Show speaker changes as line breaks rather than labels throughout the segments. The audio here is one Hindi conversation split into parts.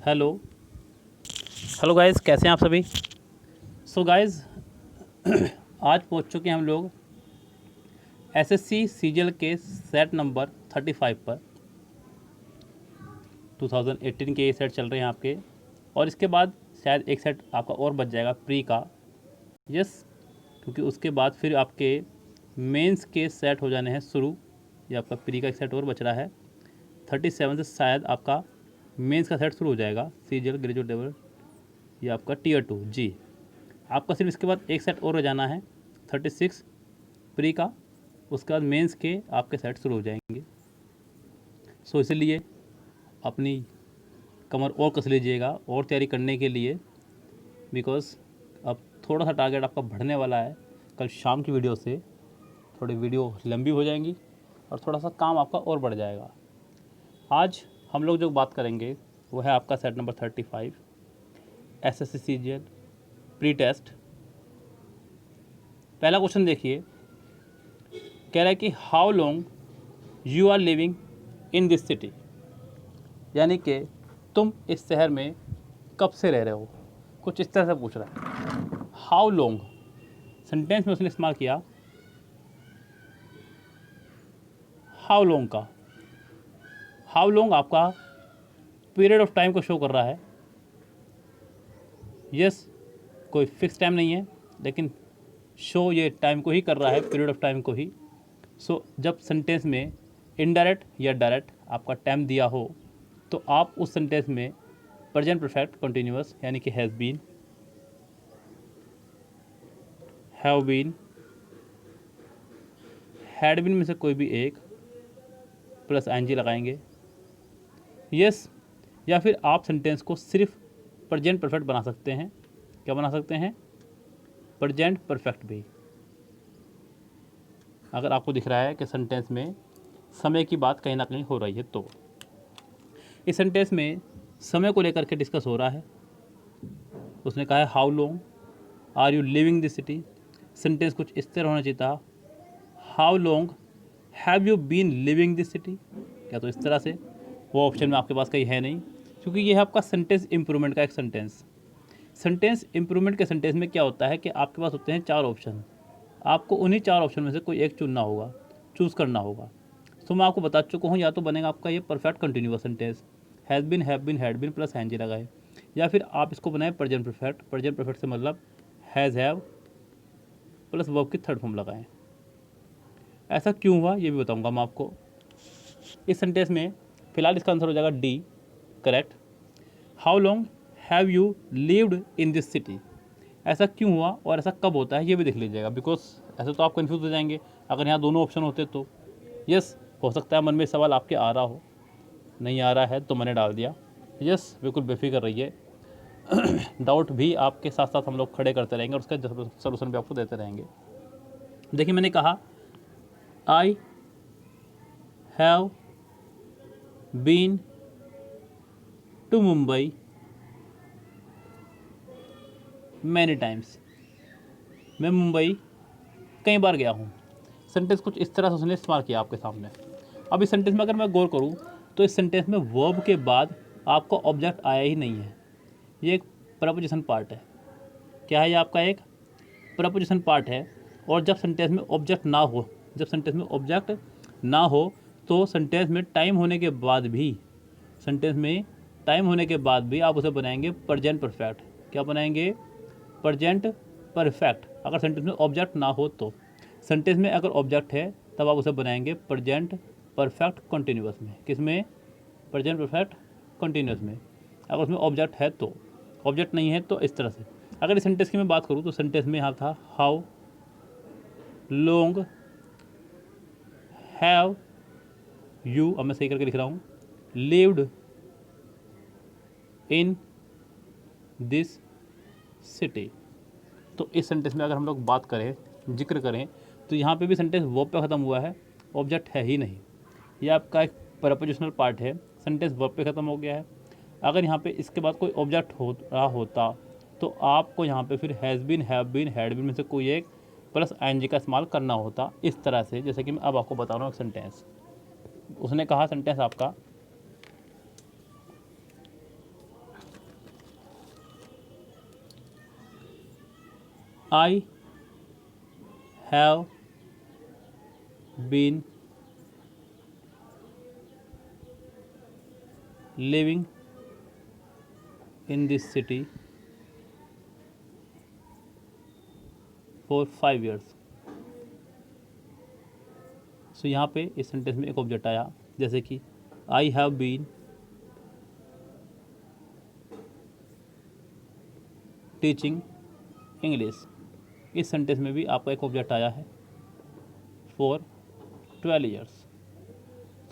हेलो हेलो गाइस, कैसे हैं आप सभी। सो गाइस, आज पहुंच चुके हैं हम लोग एसएससी सीजीएल के सेट नंबर 35 पर। 2018 के ये सेट चल रहे हैं आपके, और इसके बाद शायद एक सेट आपका और बच जाएगा प्री का। यस, क्योंकि उसके बाद फिर आपके मेंस के सेट हो जाने हैं शुरू। ये आपका प्री का एक सेट और बच रहा है। 37 से शायद आपका मेंस का सेट शुरू हो जाएगा, सीजीएल ग्रेजुएट लेवल। ये आपका टीयर 2 जी। आपका सिर्फ इसके बाद एक सेट और हो जाना है 36 प्री का। उसके बाद मेंस के आपके सेट शुरू हो जाएंगे। सो इसलिए अपनी कमर और कस लीजिएगा और तैयारी करने के लिए, बिकॉज अब थोड़ा सा टारगेट आपका बढ़ने वाला है। कल शाम की वीडियो से थोड़ी वीडियो लंबी हो जाएंगी और थोड़ा सा काम आपका और बढ़ जाएगा। आज हम लोग जो बात करेंगे वो है आपका set number 35 SSC CGL pre test. पहला क्वेश्चन देखिए, कह रहा है कि how long you are living in this city, यानी कि तुम इस शहर में कब से रह रहे हो। कुछ इस तरह से पूछ रहा है। हाउ लॉन्ग सेंटेंस में उसने इस्तेमाल किया हाउ लॉन्ग का। हाउ लॉन्ग आपका पीरियड ऑफ टाइम को शो कर रहा है। यस, कोई फिक्स टाइम नहीं है, लेकिन शो ये टाइम को ही कर रहा है, पीरियड ऑफ टाइम को ही। सो जब सेंटेंस में इनडायरेक्ट या डायरेक्ट आपका टाइम दिया हो तो आप उस सेंटेंस में प्रेजेंट परफेक्ट कंटिन्यूअस यानी कि has been, have been, had been में से कोई भी एक प्लस आईएनजी लगाएंगे। यस, या फिर आप सेंटेंस को सिर्फ प्रेजेंट परफेक्ट बना सकते हैं। क्या बना सकते हैं? प्रेजेंट परफेक्ट भी। अगर आपको दिख रहा है कि सेंटेंस में समय की बात कहीं ना कहीं हो रही है तो इस सेंटेंस में समय को लेकर के डिस्कस हो रहा है। उसने कहा है how long are you living this city. Sentence कुछ इस तरह होना चाहिए था, how long have you been living this city. क्या तो इस तरह से, वो ऑप्शन में आपके पास कहीं है नहीं, क्योंकि ये है आपका सेंटेंस इम्प्रूवमेंट का एक सेंटेंस। सेंटेंस इम्प्रूवमेंट के सेंटेंस में क्या होता है कि आपके पास होते हैं 4 ऑप्शन। आपको उन्हीं 4 ऑप्शन में से कोई एक चुनना होगा, चूज़ करना होगा। तो मैं आपको बता चुका हूँ, या तो बनेगा आपका ये perfect continuous sentence, has been, have been, had been plus NG लगाए, या फिर आप इसको बनाए प्रेजेंट परफेक्ट। प्रेजेंट परफेक्ट से मतलब हैज़, हैव प्लस वर्ब की थर्ड फॉर्म लगाएं। ऐसा क्यों हुआ ये भी बताऊंगा मैं आपको। इस सेंटेंस में फिलहाल इसका आंसर हो जाएगा D, correct. How long have you lived in this city. ऐसा क्यों हुआ और ऐसा कब होता है ये भी देख लीजिएगा, बिकॉज ऐसे तो आप कंफ्यूज हो जाएंगे अगर यहाँ दोनों ऑप्शन होते तो। यस, हो सकता है मन में सवाल आपके आ रहा हो, नहीं आ रहा है तो मैंने डाल दिया। यस, बिल्कुल बेफिक्र रहिए। डाउट भी आपके साथ साथ हम लोग खड़े करते रहेंगे और उसका सलूशन भी आपको देते रहेंगे। देखिए, मैंने कहा I have been to Mumbai many times. मैं मुंबई कई बार गया हूँ। सेंटेंस कुछ इस तरह से उसने इस्तेमाल किया आपके सामने। अब इस सेंटेंस में अगर मैं गौर करूँ तो इस सेंटेंस में वर्ब के बाद आपको ऑब्जेक्ट आया ही नहीं है। ये एक प्रपोजिशन पार्ट है। क्या है ये? आपका एक प्रपोजिशन पार्ट है। और जब सेंटेंस में ऑब्जेक्ट ना हो, जब सेंटेंस में ऑब्जेक्ट ना हो तो सेंटेंस में टाइम होने के बाद भी, सेंटेंस में टाइम होने के बाद भी आप उसे बनाएंगे प्रेजेंट परफेक्ट। क्या बनाएंगे? Present perfect. अगर सेंटेंस में ऑब्जेक्ट ना हो तो। सेंटेंस में अगर ऑब्जेक्ट है तब आप उसे बनाएंगे प्रेजेंट परफेक्ट कंटिन्यूअस में। किस में? प्रेजेंट परफेक्ट कंटिन्यूअस में। अगर उसमें ऑब्जेक्ट है तो। ऑब्जेक्ट नहीं है तो इस तरह से। अगर इस सेंटेंस की मैं बात करूँ तो सेंटेंस में यहाँ था हाउ लॉन्ग हैव यू, अब मैं सही करके लिख रहा हूँ, लिव्ड इन दिस सिटी। तो इस सेंटेंस में अगर हम लोग बात करें, जिक्र करें, तो यहाँ पे भी सेंटेंस वर्ब पे ख़त्म हुआ है, ऑब्जेक्ट है ही नहीं। ये आपका एक प्रपोजिशनल पार्ट है, सेंटेंस वर्ब पे ख़त्म हो गया है। अगर यहाँ पे इसके बाद कोई ऑब्जेक्ट हो रहा होता तो आपको यहाँ पे फिर has been, have been, had been में से कोई एक प्लस आईएनजी का इस्तेमाल करना होता, इस तरह से। जैसे कि मैं अब आपको बता रहा हूँ एक सेंटेंस। उसने कहा सेंटेंस आपका I have been living in this city for 5 years। So यहाँ पे इस सेंटेंस में एक ऑब्जेक्ट आया, जैसे कि I have been teaching English. इस सेंटेंस में भी आपका एक ऑब्जेक्ट आया है फॉर 12 years।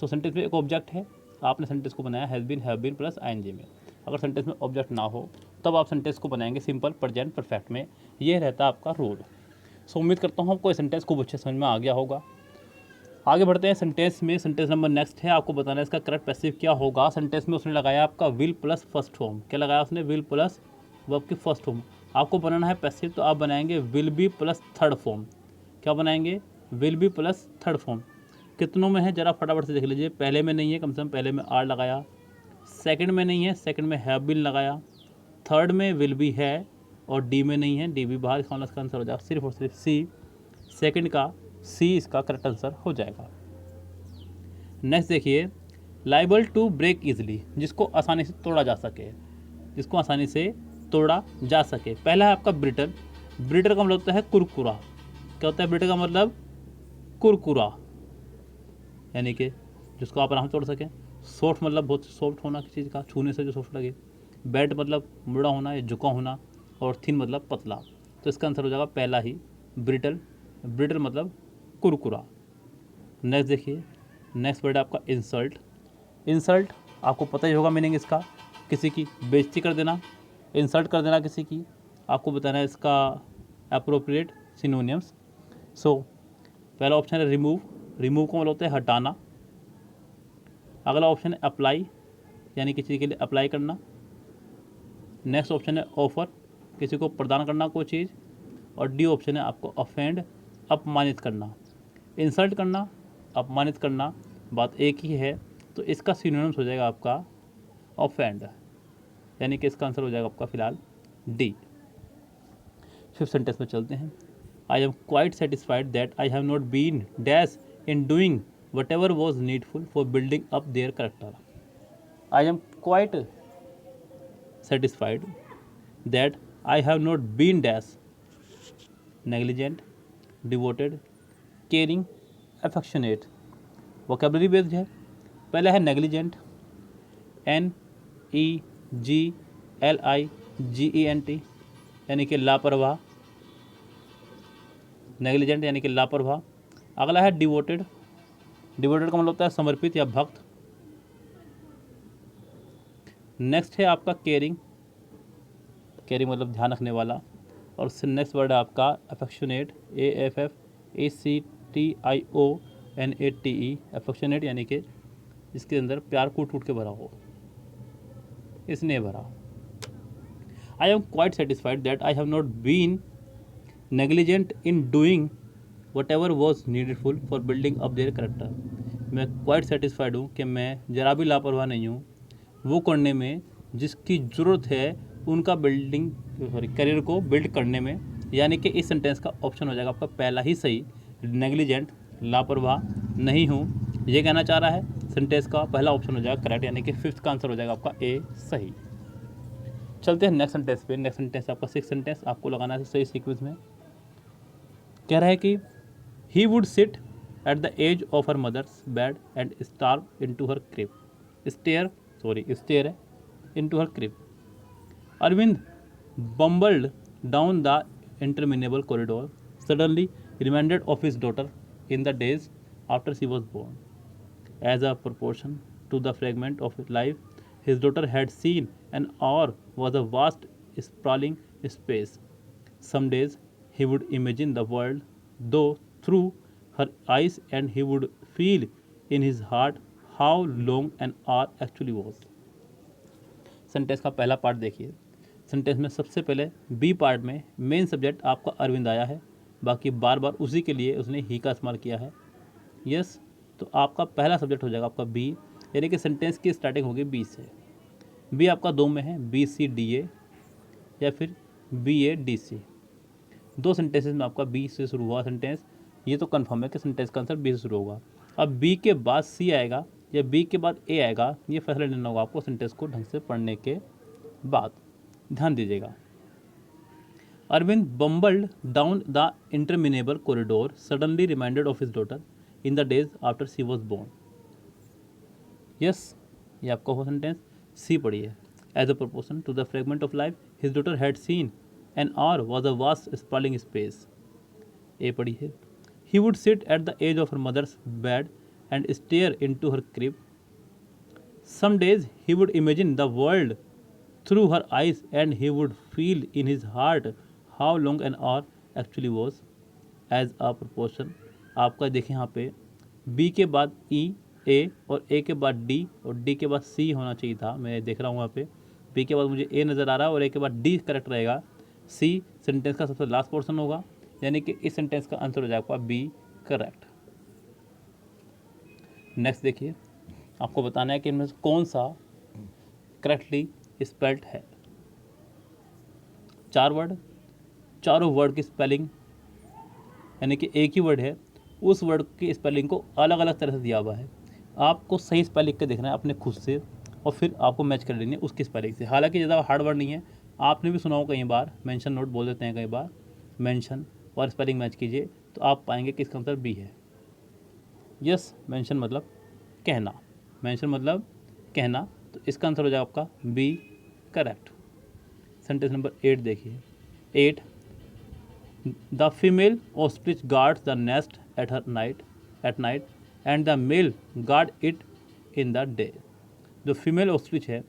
तो सेंटेंस में एक ऑब्जेक्ट है, आपने सेंटेंस को बनाया हैव बीन प्लस आईएनजी में। अगर सेंटेंस में ऑब्जेक्ट ना हो तब आप सेंटेंस को बनाएंगे सिंपल प्रेजेंट परफेक्ट में। ये रहता है आपका रूल। सो उम्मीद करता हूँ आपको ये सेंटेंस खूब अच्छे समझ में आ गया होगा। आगे बढ़ते हैं सेंटेंस में। सेंटेंस नंबर नेक्स्ट है, आपको बताना है इसका करेक्ट पैसिव क्या होगा। सेंटेंस में उसने लगाया आपका विल प्लस फर्स्ट फॉर्म। क्या लगाया उसने? विल प्लस वर्ब की फर्स्ट फॉर्म। आपको बनाना है पैसिव, तो आप बनाएंगे will be plus third form. क्या बनाएंगे? Will be plus third form. कितनों में है जरा फटाफट से देख लीजिए। पहले में नहीं है, कम से कम पहले में आर लगाया। सेकंड में नहीं है, सेकंड में हैव बीन लगाया। थर्ड में विल बी है और डी में नहीं है, डी भी बाहर। इसका आंसर हो जाएगा सिर्फ और सिर्फ सी। सेकंड का सी इसका करेक्ट आंसर हो जाएगा। नेक्स्ट देखिए, लाइबल टू ब्रेक इजली, जिसको आसानी से तोड़ा जा सके, जिसको आसानी से तोड़ा जा सके। पहला है आपका ब्रिटल। ब्रिटल का मतलब होता है कुरकुरा। क्या होता है ब्रिटल का मतलब? कुरकुरा, यानी कि जिसको आप आराम से तोड़ सकें। सॉफ्ट मतलब बहुत सॉफ्ट होना किसी चीज़ का, छूने से जो सॉफ्ट लगे। बैड मतलब मुड़ा होना या झुका होना, और थिन मतलब पतला। तो इसका आंसर हो जाएगा पहला ही, ब्रिटल। ब्रिटल मतलब कुरकुरा। नेक्स्ट देखिए, नेक्स्ट वर्ड है आपका इंसल्ट। इंसल्ट आपको पता ही होगा मीनिंग इसका, किसी की बेइज्जती कर देना, इंसल्ट कर देना किसी की। आपको बताना है इसका अप्रोप्रिएट सिनोनिम्स। सो पहला ऑप्शन है रिमूव। रिमूव का मतलब होता है हटाना। अगला ऑप्शन है अप्लाई, यानी किसी के लिए अप्लाई करना। नेक्स्ट ऑप्शन है ऑफर, किसी को प्रदान करना कोई चीज़। और डी ऑप्शन है आपको ऑफेंड, अपमानित करना। इंसल्ट करना, अपमानित करना, बात एक ही है। तो इसका सिनोनिम्स हो जाएगा आपका ऑफेंड, यानी कि इसका आंसर हो जाएगा आपका फिलहाल डी। फिफ्थ सेंटेंस में चलते हैं। I am quite satisfied that I have not been dash in doing whatever was needful for building up their character. I am quite satisfied that I have not been dash negligent, devoted, caring, affectionate। Vocabulary based है। पहला है नेग्लिजेंट, NEGLIGENT, यानी कि लापरवाह। नेग्लिजेंट यानी कि लापरवाह। अगला है डिवोटेड। डिवोटेड का मतलब होता है समर्पित या भक्त। नेक्स्ट है आपका केयरिंग। केयरिंग मतलब ध्यान रखने वाला। और नेक्स्ट वर्ड है आपका अफेक्शनेट, AFFACTIONATE, अफेक्शनेट, यानी कि जिसके अंदर प्यार कूट कूट के भरा हो, इसने भरा। I am quite satisfied that I have not been negligent in doing whatever was needful for building up their character. मैं क्वाइट सेटिस्फाइड हूँ कि मैं जरा भी लापरवाह नहीं हूँ वो करने में जिसकी ज़रूरत है उनका करियर को बिल्ड करने में। यानी कि इस सेंटेंस का ऑप्शन हो जाएगा आपका पहला ही सही, नेग्लिजेंट, लापरवाह नहीं हूँ, ये कहना चाह रहा है। सेंटेंस का पहला ऑप्शन हो जाएगा करेक्ट, यानी कि फिफ्थ का आंसर हो जाएगा आपका ए सही। चलते हैं नेक्स्ट सेंटेंस पे। नेक्स्ट सेंटेंस आपका सिक्स सेंटेंस, आपको लगाना है सही सीक्वेंस में। कह रहा है कि he would sit at the edge of her mother's bed and star in to her crib. Stare है into her crib। Arvind bumbled down the interminable corridor, suddenly reminded of his daughter in the days after she was born. As a proportion to the fragment of life his daughter had seen, an hour was a vast, sprawling space. Some days he would imagine the world, though through her eyes, and he would feel in his heart how long an hour actually was। Sentence का पहला पार्ट देखिए। सेंटेंस में सबसे पहले बी पार्ट में मेन सब्जेक्ट आपका अरविंद आया है, बाकी बार बार उसी के लिए उसने ही का इस्तेमाल किया है। यस, तो आपका पहला सब्जेक्ट हो जाएगा आपका बी, यानी कि सेंटेंस की स्टार्टिंग होगी बी से। बी आपका दो में है, BCDA या फिर BADC। दो सेंटेंसेस में आपका बी से शुरू हुआ सेंटेंस, ये तो कन्फर्म है कि सेंटेंस का आंसर बी से शुरू होगा। अब बी के बाद सी आएगा या बी के बाद ए आएगा, ये फैसला लेना होगा आपको सेंटेंस को ढंग से पढ़ने के बाद। ध्यान दीजिएगा। Arvind bumbled down the interminable corridor, suddenly reminded of his daughter in the days after she was born. Yes, ये आपका हो सेंटेंस। सी पढ़िए। As a proportion to the fragment of life his daughter had seen an hour was a vast sprawling space. A पढ़िए। He would sit at the edge of her mother's bed and stare in to her crib. Some days he would imagine the world through her eyes and he would feel in his heart how long an hour actually was as a proportion। आपका देखें यहाँ पे B के बाद E, A और A के बाद D और D के बाद C होना चाहिए था। मैं देख रहा हूँ यहाँ पे B के बाद मुझे A नज़र आ रहा है और A के बाद D करेक्ट रहेगा। C सेंटेंस का सबसे लास्ट पोर्शन होगा, यानी कि इस सेंटेंस का आंसर हो जाएगा B करेक्ट। नेक्स्ट देखिए, आपको बताना है कि इनमें से कौन सा करेक्टली स्पेल्ड है। 4 वर्ड, चारों वर्ड की स्पेलिंग, यानी कि एक ही वर्ड है, उस वर्ड की स्पेलिंग को अलग अलग तरह से दिया हुआ है। आपको सही स्पेलिंग के देखना है अपने खुद से और फिर आपको मैच कर लेनी है उसकी स्पेलिंग से। हालांकि ज़्यादा हार्ड वर्ड नहीं है, आपने भी सुना हो कई बार, मेंशन नोट बोल देते हैं कई बार, मेंशन और स्पेलिंग मैच कीजिए तो आप पाएंगे कि इसका आंसर बी है। यस, मेंशन मतलब कहना, मेंशन मतलब कहना, तो इसका आंसर हो जाएगा आपका बी करेक्ट। सेंटेंस नंबर 8 देखिए। 8, the female ostrich guards the nest at night and the male guard it in the day. जो फीमेल ऑस्ट्रिच है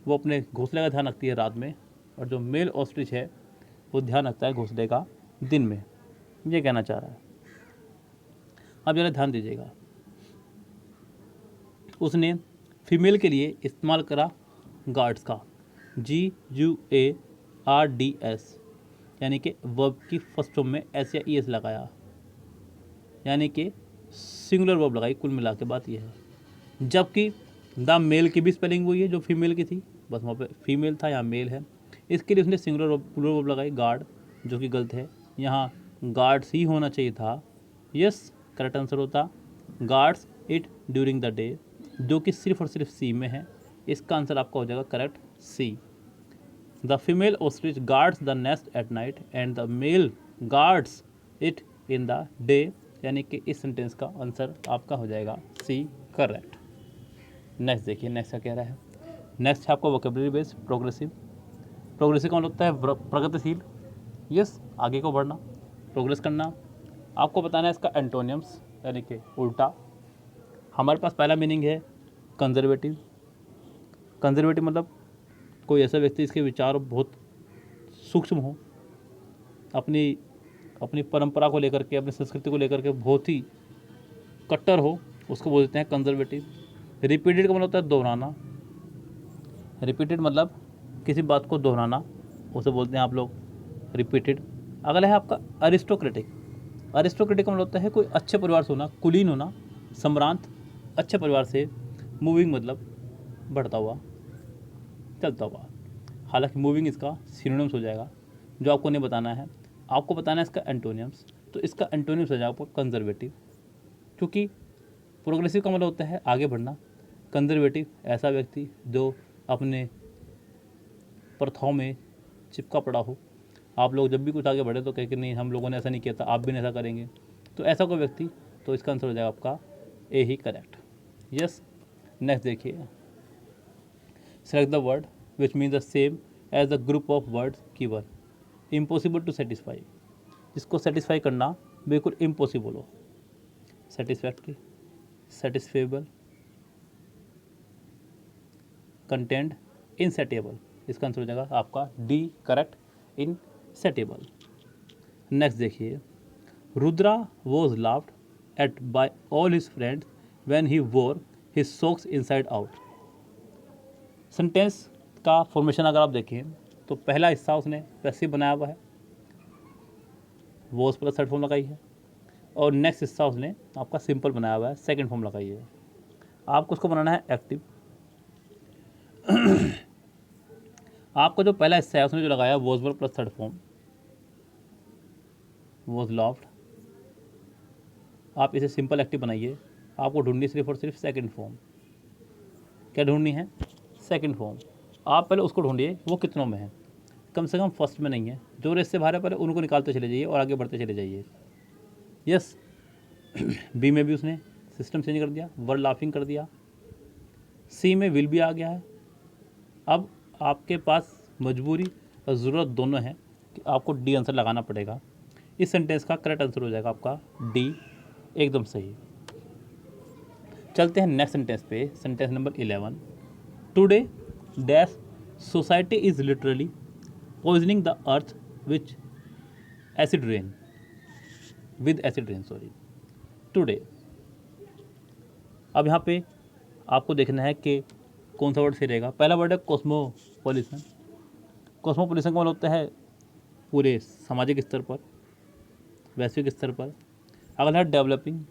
वो अपने घोंसले का ध्यान रखती है रात में, और जो मेल ऑस्ट्रिच है वो ध्यान रखता है घोंसले का दिन में। ये कहना चाह रहा है। अब जरा ध्यान दीजिएगा, उसने फीमेल के लिए इस्तेमाल करा गार्ड्स का, GUARDS, यानी कि वर्ब की फर्स्ट फॉर्म में एस या ES लगाया, यानी कि सिंगुलर वर्ब लगाई। कुल मिला के बात यह है। जबकि द मेल की भी स्पेलिंग वही है जो फीमेल की थी, बस वहाँ पे फीमेल था या मेल है, इसके लिए उसने सिंगुलर वर्ब लगाई गार्ड, जो कि गलत है। यहाँ गार्ड्स ही होना चाहिए था। यस, करेक्ट आंसर होता guards it during the day, जो कि सिर्फ और सिर्फ सी में है। इसका आंसर आपका हो जाएगा correct C. The female ostrich guards the nest at night and the male guards it in the day, यानी कि इस सेंटेंस का आंसर आपका हो जाएगा सी करेक्ट। नेक्स्ट देखिए, नेक्स्ट क्या कह रहा है। नेक्स्ट है आपका वोकेबलरी बेस्ड प्रोग्रेसिव। प्रोग्रेसिव कौन होता है? प्रगतिशील। यस, आगे को बढ़ना, प्रोग्रेस करना। आपको बताना है इसका एंटोनियम्स, यानी कि उल्टा। हमारे पास पहला मीनिंग है कंजर्वेटिव। कंजर्वेटिव मतलब कोई ऐसा व्यक्ति जिसके विचार बहुत सूक्ष्म हो, अपनी परंपरा को लेकर के, अपनी संस्कृति को लेकर के बहुत ही कट्टर हो, उसको बोलते हैं कंजर्वेटिव। रिपीटेड का मतलब होता है दोहराना। रिपीटेड मतलब किसी बात को दोहराना, उसे बोलते हैं आप लोग रिपीटेड। अगला है आपका अरिस्टोक्रेटिक। अरिस्टोक्रेटिक का मतलब होता है कोई अच्छे परिवार से होना, कुलीन होना, सम्रांत, अच्छे परिवार से। मूविंग मतलब बढ़ता हुआ, चलता हुआ। हालांकि मूविंग इसका सिनोनिम्स हो जाएगा, जो आपको नहीं बताना है। आपको बताना है इसका एंटोनियम्स, तो इसका एंटोनियम्स हो जाएगा आपको कंजर्वेटिव। क्योंकि प्रोग्रेसिव का मतलब होता है आगे बढ़ना, कंजर्वेटिव ऐसा व्यक्ति जो अपने प्रथाओं में चिपका पड़ा हो। आप लोग जब भी कुछ आगे बढ़े तो कहे कि नहीं हम लोगों ने ऐसा नहीं किया था, आप भी नहीं ऐसा करेंगे, तो ऐसा कोई व्यक्ति, तो इसका आंसर हो जाएगा आपका ए ही करेक्ट। यस, नेक्स्ट देखिए। Select the word which mean the same as the group of words given. Impossible to satisfy, जिसको सेटिस्फाई करना बिल्कुल इम्पॉसिबल हो। Satisfactory, satisfiable, content, insatiable. इसका आंसर हो जाएगा आपका डी करेक्ट, इनसेटिएबल। नेक्स्ट देखिए। Rudra was laughed at by all his friends when he wore his socks inside out. Sentence का फॉर्मेशन अगर आप देखें तो पहला हिस्सा उसने पैसिव बनाया हुआ है, वॉज प्लस थर्ड फॉर्म लगाई है, और नेक्स्ट हिस्सा उसने आपका सिंपल बनाया हुआ है, सेकंड फॉर्म लगाई है। आपको उसको बनाना है एक्टिव। आपका जो पहला हिस्सा है उसने जो लगाया was verb plus third form, was laughed. आप इसे सिंपल एक्टिव बनाइए, आपको ढूंढनी सिर्फ और सिर्फ सेकंड फॉर्म। क्या ढूंढनी है? Second form. आप पहले उसको ढूंढिए वो कितनों में है, कम से कम फर्स्ट में नहीं है। जो रेस से बाहर है पहले उनको निकालते चले जाइए और आगे बढ़ते चले जाइए। यस बी में भी उसने सिस्टम चेंज कर दिया, वर लाफिंग कर दिया। सी में विल भी आ गया है। अब आपके पास मजबूरी और ज़रूरत दोनों है कि आपको डी आंसर लगाना पड़ेगा। इस सेंटेंस का करेक्ट आंसर हो जाएगा आपका डी, एकदम सही। चलते हैं नेक्स्ट सेंटेंस पे, sentence number 11। Today dash society is literally poisoning the earth which acid rain with acid rain, sorry, today. अब यहाँ पे आपको देखना है कि कौन सा वर्ड सही रहेगा। पहला वर्ड है कॉस्मोपॉलिटन। कॉस्मोपॉलिटन का मतलब होता है पूरे सामाजिक स्तर पर, वैश्विक स्तर पर। अगला है डेवलपिंग।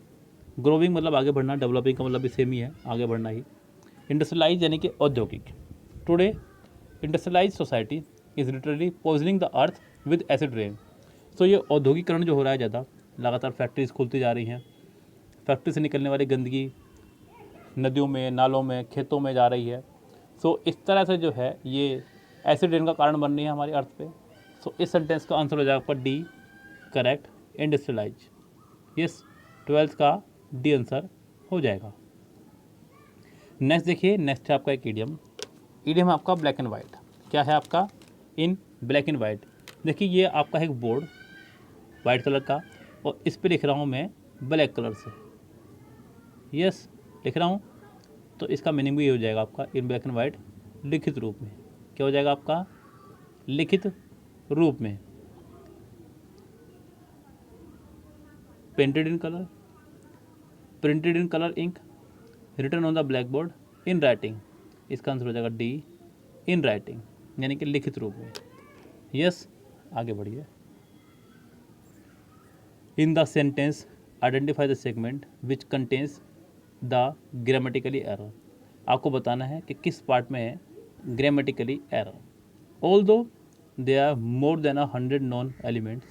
ग्रोविंग मतलब आगे बढ़ना, डेवलपिंग का मतलब भी सेम ही है, आगे बढ़ना ही। इंडस्ट्रियलाइज यानी कि औद्योगिक। Today industrialise society is literally poisoning the earth with acid rain. तो ये औद्योगिकरण जो हो रहा है ज़्यादा, लगातार फैक्ट्रीज खुलती जा रही हैं, फैक्ट्री से निकलने वाली गंदगी नदियों में, नालों में, खेतों में जा रही है। सो इस तरह से जो है ये एसिड रेन का कारण बन रही है हमारी अर्थ पे। सो इस सेंटेंस का आंसर हो जाएगा पर D, correct, industrialise. Yes, 12th का डी आंसर हो जाएगा। नेक्स्ट देखिए, नेक्स्ट है आपका एक ईडियम। ईडियम है आपका ब्लैक एंड वाइट। क्या है आपका? इन ब्लैक एंड वाइट। देखिए ये आपका है एक बोर्ड वाइट कलर का और इस पे लिख रहा हूँ मैं ब्लैक कलर से। यस लिख रहा हूँ, तो इसका मीनिंग भी ये हो जाएगा आपका इन ब्लैक एंड वाइट, लिखित रूप में। क्या हो जाएगा आपका? लिखित रूप में। Painted in colour, printed in colour ink, written on the black board, in writing. इसका आंसर हो जाएगा डी, इन राइटिंग, यानी कि लिखित रूप में। यस आगे बढ़िए। In the sentence identify the segment which contains the grammatically error. आपको बताना है कि किस पार्ट में है grammatically error. Although they are more than 100 known elements,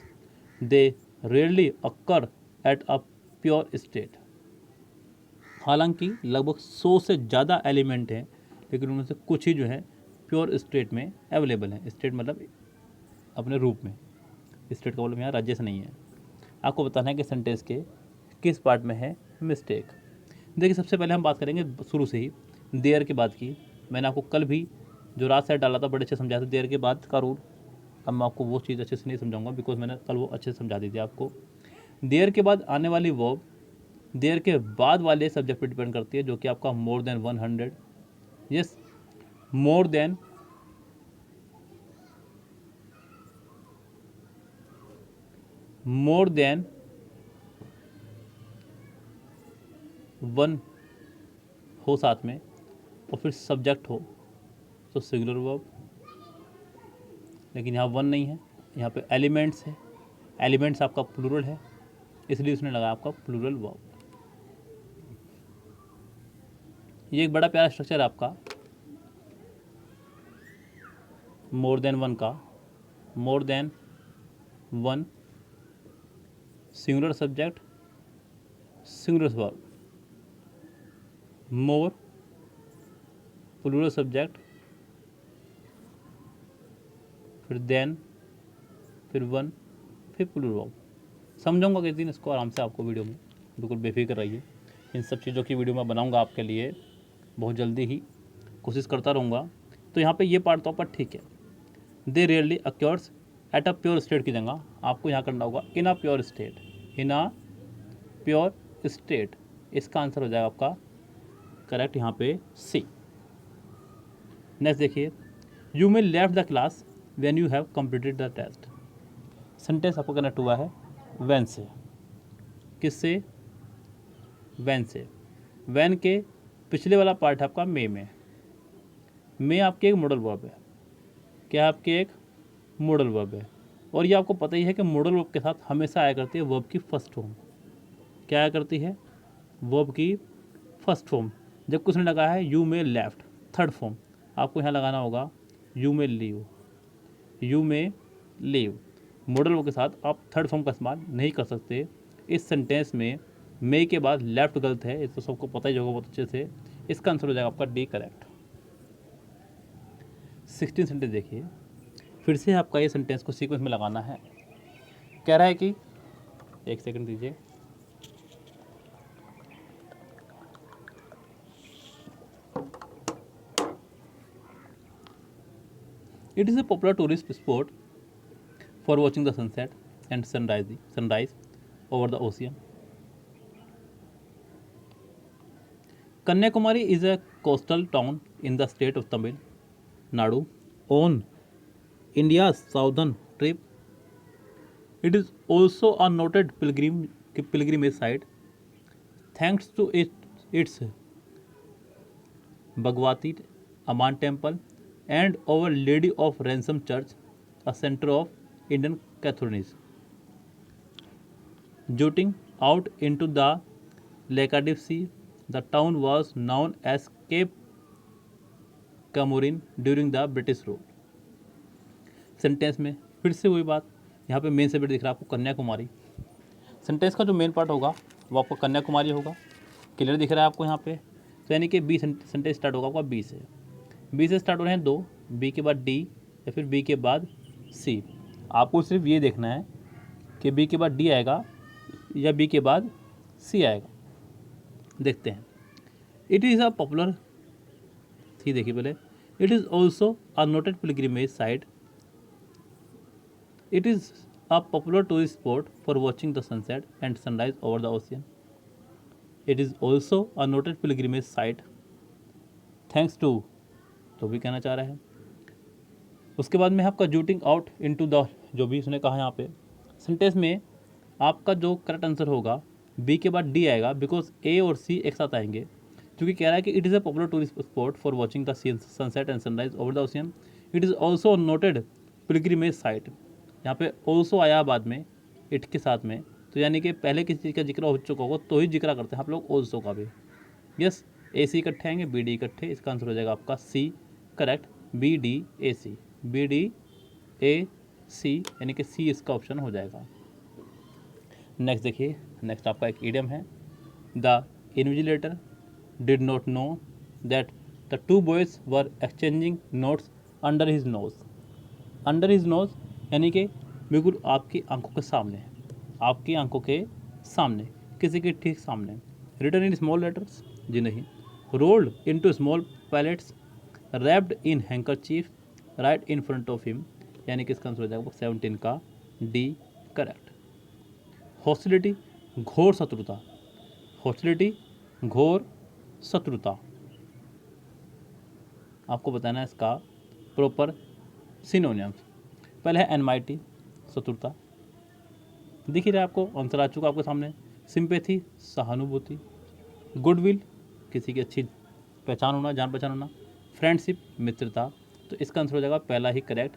they rarely occur at a pure state. हालांकि लगभग 100 से ज़्यादा एलिमेंट हैं, लेकिन उनमें से कुछ ही जो है प्योर स्टेट में अवेलेबल हैं। स्टेट मतलब अपने रूप में, स्टेट का मतलब यहाँ राज्य से नहीं है। आपको बताना है कि सेंटेंस के किस पार्ट में है मिस्टेक। देखिए सबसे पहले हम बात करेंगे शुरू से ही देयर के बाद की। मैंने आपको कल भी जो रात से डाला था बड़े अच्छे समझाया था देयर के बाद का रूल। अब मैं आपको वो चीज़ अच्छे से नहीं समझाऊंगा बिकॉज मैंने कल वो अच्छे से समझा दी थी आपको। देयर के बाद आने वाली वर्ब देयर के बाद वाले सब्जेक्ट पर डिपेंड करती है, जो कि आपका मोर देन 100। यस, मोर देन वन हो साथ में और फिर सब्जेक्ट हो तो सिंगुलर वर्ब। लेकिन यहाँ वन नहीं है, यहाँ पे एलिमेंट्स है। एलिमेंट्स आपका प्लूरल है, इसलिए उसने लगाया आपका प्लूरल वर्ब। ये एक बड़ा प्यारा स्ट्रक्चर है आपका मोर देन वन का। More than one, singular subject, singular verb, more, plural subject, फिर देन, फिर वन, फिर प्लूरल वर्ब। समझाऊंगा किस दिन इसको आराम से आपको वीडियो में, बिल्कुल बेफिक्र रहिए। इन सब चीज़ों की वीडियो मैं बनाऊंगा आपके लिए बहुत जल्दी ही, कोशिश करता रहूँगा। तो यहाँ पे ये पार्ट तो पर ठीक है। They rarely occurs at a pure state की जगह आपको यहाँ करना होगा in a pure state, in a pure state. इसका आंसर हो जाएगा आपका करेक्ट यहाँ पे सी। नेक्स्ट देखिए, you may left the class when you have completed the test. Sentence आपको कनेक्ट हुआ है व्हेन से। किससे? व्हेन से। व्हेन के पिछले वाला पार्ट है आपका मे में। मे आपकी एक मॉडल वर्ब है। क्या आपकी एक मॉडल वर्ब है, और ये आपको पता ही है कि मॉडल वर्ब के साथ हमेशा आया करती है वर्ब की फर्स्ट फॉर्म। क्या आया करती है? वर्ब की फर्स्ट फॉर्म। जब कुछ ने लगा है you may left, third form, आपको यहाँ लगाना होगा you may leave, you may leave. Modal verb के साथ आप थर्ड फॉर्म का इस्तेमाल नहीं कर सकते। इस सेंटेंस में मे के बाद लेफ्ट गलत है, ये तो सबको पता ही होगा बहुत अच्छे से। इसका आंसर हो जाएगा आपका डी करेक्ट। 16 सेंटेंस देखिए, फिर से आपका ये सेंटेंस को सीक्वेंस में लगाना है। कह रहा है कि, एक सेकंड दीजिए, it is a popular tourist spot for watching the sunset and sunrise over the ocean. Kanyakumari is a coastal town in the state of Tamil Nadu on India's southern tip. It is also a noted pilgrimage site thanks to its Bhagwati Amman temple and Our Lady of Ransom Church, a center of Indian Catholicism. Jutting out into the Laccadive Sea, the town was known as Cape Comorin during the British rule. Sentence में फिर से वही बात, यहाँ पे मेन सब्जेक्ट दिख रहा है आपको कन्याकुमारी। सेंटेंस का जो मेन पार्ट होगा वो आपको कन्याकुमारी होगा, क्लियर दिख रहा है आपको यहाँ पे। तो यानी कि बी सेंटेंस स्टार्ट होगा आपका बी से। बी से स्टार्ट हो रहे हैं दो, बी के बाद डी या फिर बी के बाद सी। आपको सिर्फ ये देखना है कि बी के बाद डी आएगा या बी के बाद सी आएगा। देखते हैं। It is a popular, C देखिए पहले, it is also a noted pilgrimage site. It is a popular tourist spot for watching the sunset and sunrise over the ocean. It is also a noted pilgrimage site thanks to, तो भी कहना चाह रहा है। उसके बाद में आपका जूटिंग आउट इनटू द, जो भी उसने कहा यहाँ पे सेंटेंस में, आपका जो करेक्ट आंसर होगा बी के बाद डी आएगा, बिकॉज ए और सी एक साथ आएंगे, क्योंकि कह रहा है कि it is a popular tourist spot for watching the sunset and sunrise over the ocean. It is also noted pilgrimage site, यहाँ पे ऑल्सो आया बाद में इट के साथ में, तो यानी कि पहले किसी चीज़ का जिक्र हो चुका होगा तो ही जिक्र करते हैं आप लोग ऑल्सो का भी। यस, ए सी इकट्ठे आएंगे, बी डी इकट्ठे, इसका आंसर हो जाएगा आपका C correct, B D A C, B D A C, यानी कि सी इसका ऑप्शन हो जाएगा। नेक्स्ट देखिए, नेक्स्ट आपका एक इडियम है, the invigilator did not know that the two boys were exchanging notes under his nose. Under his nose यानी कि बिल्कुल आपकी आंखों के सामने, आपकी आंखों के सामने, किसी के ठीक सामने। रिटन इन स्मॉल लेटर्स, जी नहीं। Rolled into small pellets, wrapped in handkerchief right in front of him, यानी कि इसका आंसर हो जाएगा 17 का डी करेक्ट। हॉस्टिलिटी, घोर शत्रुता, हॉस्टिलिटी घोर शत्रुता, आपको बताना है इसका प्रॉपर सिनोनिम्स। पहले है एनमाइटी, शत्रुता, दिख ही रहा है आपको, आंसर आ चुका आपके सामने। सिंपैथी, सहानुभूति। गुडविल, किसी की अच्छी पहचान होना, जान पहचान होना। फ्रेंडशिप, मित्रता, तो इसका आंसर हो जाएगा पहला ही करेक्ट,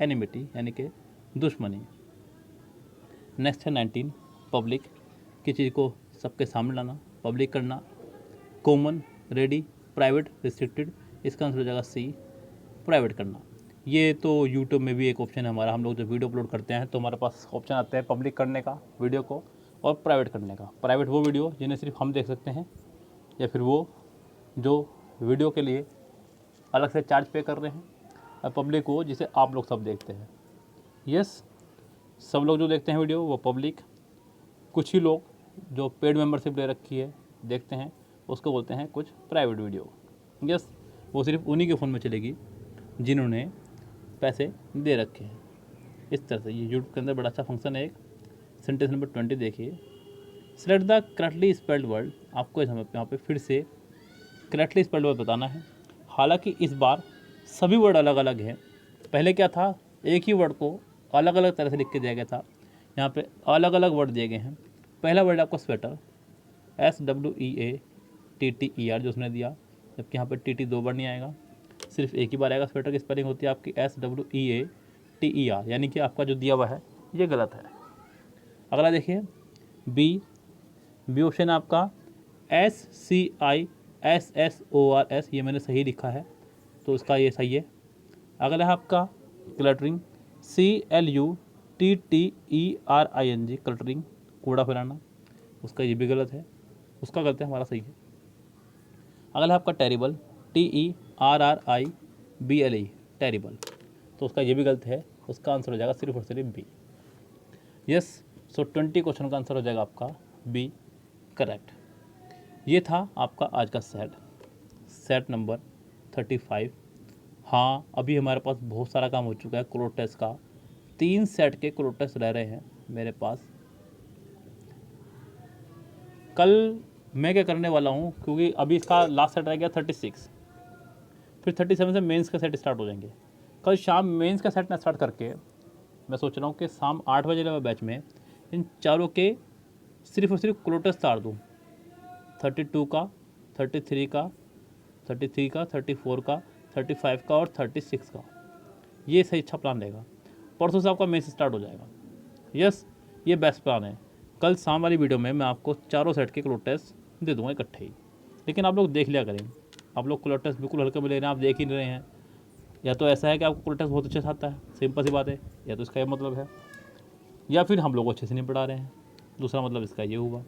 एनिमिटी, यानी कि दुश्मनी। नेक्स्ट है 19, पब्लिक, किसी चीज़ को सबके सामने लाना, पब्लिक करना। कॉमन, रेडी, प्राइवेट, रिस्ट्रिक्टेड, इसका आंसर हो जाएगा सी, प्राइवेट करना। ये तो यूट्यूब में भी एक ऑप्शन है हमारा, हम लोग जब वीडियो अपलोड करते हैं तो हमारे पास ऑप्शन आता है पब्लिक करने का वीडियो को और प्राइवेट करने का। प्राइवेट वो वीडियो जिन्हें सिर्फ हम देख सकते हैं, या फिर वो जो वीडियो के लिए अलग से चार्ज पे कर रहे हैं, और पब्लिक वो जिसे आप लोग सब देखते हैं। यस, सब लोग जो देखते हैं वीडियो वो पब्लिक, कुछ ही लोग जो पेड मेंबरशिप ले रखी है देखते हैं उसको बोलते हैं कुछ प्राइवेट वीडियो। यस, वो सिर्फ उन्हीं के फ़ोन में चलेगी जिन्होंने पैसे दे रखे हैं। इस तरह से ये यूट्यूब के अंदर बड़ा अच्छा फंक्शन है एक। सेंटेंस नंबर 20 देखिए, select the correctly spelled word, आपको यहाँ पे फिर से करेक्टली स्पेल्ड वर्ड बताना है। हालांकि इस बार सभी वर्ड अलग अलग हैं, पहले क्या था एक ही वर्ड को अलग अलग तरह से लिख के दिया गया था, यहाँ पे अलग अलग वर्ड दिए गए हैं। पहला वर्ड आपका स्वेटर, SWEATTER जो उसने दिया, जबकि यहाँ पे TT दो बार नहीं आएगा, सिर्फ एक ही बार आएगा। स्वेटर की स्पेलिंग होती है आपकी SWEATER, यानी कि आपका जो दिया हुआ है ये गलत है। अगला देखिए बी ऑप्शन आपका SCISSORS, ये मैंने सही लिखा है तो इसका ये सही है। अगला है आपका क्लटरिंग, CLUTTERING, TTERING, क्लटरिंग, कूड़ा फैलाना, उसका ये भी गलत है, उसका गलत है, हमारा सही है। अगला है आपका टेरिबल, TERRIBLE, टेरिबल, तो उसका ये भी गलत है, उसका आंसर हो जाएगा सिर्फ और सिर्फ बी। यस, सो 20 क्वेश्चन का आंसर हो जाएगा आपका बी, करेक्ट। ये था आपका आज का सेट नंबर 35। हाँ, अभी हमारे पास बहुत सारा काम हो चुका है क्लोज टेस्ट का, 3 सेट के क्लोज टेस्ट रह रहे हैं मेरे पास। कल मैं क्या करने वाला हूँ, क्योंकि अभी इसका लास्ट सेट रह गया 36, फिर 37 से मेंस के सेट स्टार्ट हो जाएंगे। कल शाम मेंस का सेट ना स्टार्ट करके मैं सोच रहा हूँ कि शाम 8 बजे वाले बैच में इन चारों के सिर्फ और सिर्फ क्लोज टेस्ट तार दूँ, 32 का, 33 का, 34 का, 35 का और 36 का। ये सही अच्छा प्लान रहेगा। परसों से आपका मेंस स्टार्ट हो जाएगा। यस, ये बेस्ट प्लान है। कल शाम वाली वीडियो में मैं आपको चारों सेट के क्लोज टेस्ट दे दूँगा इकट्ठे ही, लेकिन आप लोग देख लिया करें। आप लोग क्लोज टेस्ट बिल्कुल हल्के में ले रहे हैं, आप देख ही नहीं रहे हैं। या तो ऐसा है कि आपको क्लोज टेस्ट बहुत अच्छे से आता है, सिंपल सी बात है, या तो इसका ये मतलब है, या फिर हम लोग अच्छे से नहीं पढ़ा रहे हैं, दूसरा मतलब इसका ये हुआ।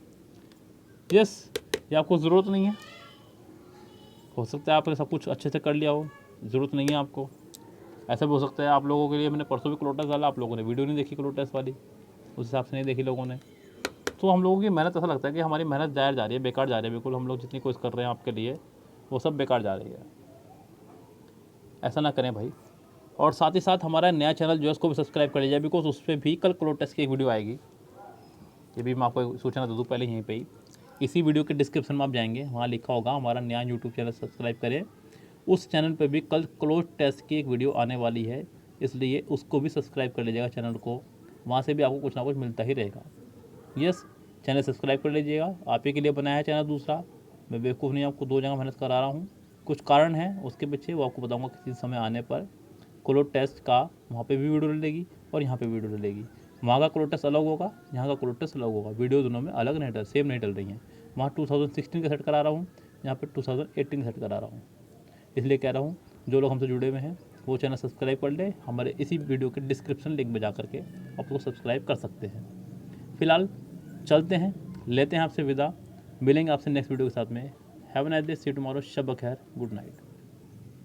यस, ये आपको ज़रूरत नहीं है, हो सकता है आपने सब कुछ अच्छे से कर लिया हो, ज़रूरत नहीं है आपको। ऐसा भी हो सकता है आप लोगों के लिए मैंने परसों भी क्लोज टेस्ट डाला, आप लोगों ने वीडियो नहीं देखी क्लोज टेस्ट वाली, उस हिसाब से नहीं देखी लोगों ने, तो हम लोगों की मेहनत, ऐसा लगता है कि हमारी मेहनत जाया जा रही है, बेकार जा रही है बिल्कुल। हम लोग जितनी कोशिश कर रहे हैं आपके लिए वो सब बेकार जा रही है। ऐसा ना करें भाई। और साथ ही साथ हमारा नया चैनल जो है उसको भी सब्सक्राइब कर लीजिए, बिकॉज उस पर भी कल क्लोज टेस्ट की एक वीडियो आएगी। ये भी मैं आपको सूचना दे दूँ पहले यहीं पे ही, इसी वीडियो के डिस्क्रिप्शन में आप जाएंगे, वहाँ लिखा होगा हमारा नया यूट्यूब चैनल सब्सक्राइब करें। उस चैनल पे भी कल क्लोज टेस्ट की एक वीडियो आने वाली है, इसलिए उसको भी सब्सक्राइब कर लीजिएगा चैनल को, वहाँ से भी आपको कुछ ना कुछ मिलता ही रहेगा। यस, चैनल सब्सक्राइब कर लीजिएगा, आप ही के लिए बनाया है चैनल दूसरा, मैं बेवकूफ़ नहीं, आपको 2 जगह मेहनत करा रहा हूँ। कुछ कारण है उसके पीछे, वो आपको बताऊँगा किसी समय आने पर। क्लोज टेस्ट का वहाँ पे भी वीडियो डलेगी और यहाँ पे वीडियो डलेगी। वहाँ का क्लोज टेस्ट अलग होगा, यहाँ का क्लोज टेस्ट अलग होगा, वीडियो दोनों में अलग नहीं सेम नहीं डल रही हैं। वहाँ 2016 का सेट करा रहा हूँ, यहाँ पे 2018 सेट करा रहा हूँ, इसलिए कह रहा हूँ जो लोग हमसे जुड़े हुए हैं वो चैनल सब्सक्राइब कर ले, हमारे इसी वीडियो के डिस्क्रिप्शन लिंक में जा करके आप लोग सब्सक्राइब कर सकते हैं। फिलहाल चलते हैं, लेते हैं आपसे विदा, मिलेंगे आपसे नेक्स्ट वीडियो के साथ में। Have a nice day, see you tomorrow, शब खैर, गुड नाइट।